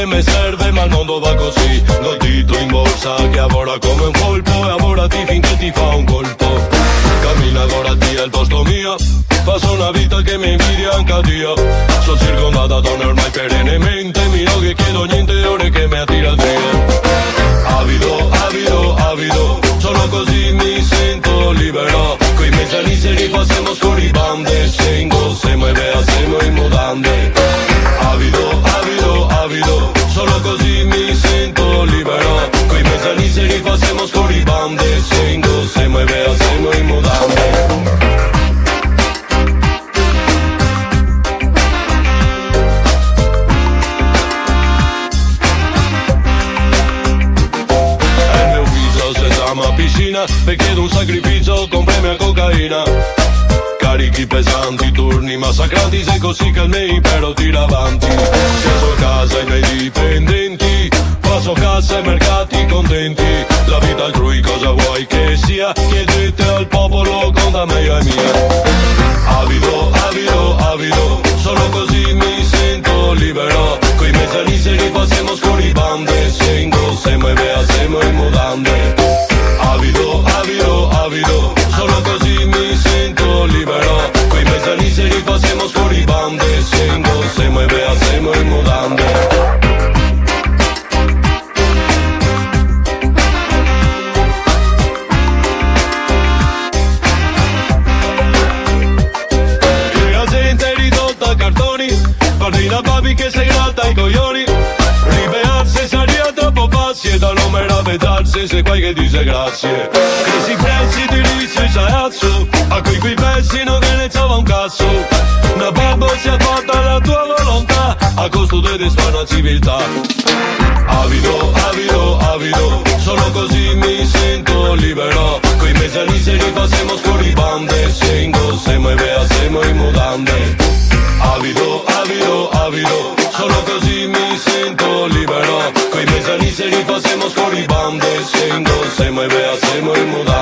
che mi serve, ma il mondo va così. Col dito in borsa che lavora come un colpo, e lavorati finché ti fa un colpo. Cammina ora Dio è il posto mio, passo una vita che mi invidia anche a Dio. Sono circondata donne ormai perennemente, miro che chiedo niente, ore che mi attira Dio. Avido, avido, avido, sono così, mi sento libero. Coi mezzi se ripasemo scorribande, sengo, se mai vea, se mai mudande. Avido, avido, avido, sono così, mi sento libero. Coi mezzi se ripasemo scorribande, sengo, se mai vea, se mai mudande. Piscina, e chiedo un sacrificio con premi a cocaina. Carichi pesanti, turni massacranti, sei così che il mio impero tira avanti. Sceso a casa i miei dipendenti, passo cassa e mercati contenti. La vita altrui cosa vuoi che sia? Chiedete al popolo, conta meglio è mia. Avido, avido, avido, sono così, mi sento libero. Coi mezzani se ripasemo scorribande, sengo, se mai vea, se mai mudande. Avido, avido, avido, sono così, mi sento libero. Coi mezzani se ripasemo scorribande, sengo, se mai vea, se mai mudande. Pardina papi che sei grata ai coglioni, ribearsi sarebbe troppo facile da non meravigliarsi se qualche dice grazie. Che si pensi di rizzo ragazzo, a cui quei pezzi non che ne stava un cazzo. Una babbo si è fatta la tua volontà, a costo di destra civiltà. Avido, avido, avido, sono così, mi sento libero. Coi mezzani se ripasemo scorribande, sengo, se mai vea, se mai mudande. Avido, avido, avido, sono così, mi sento libero. Coi mezzani se ripasemo scorribande, sengo, se mai vea, se mai mudande.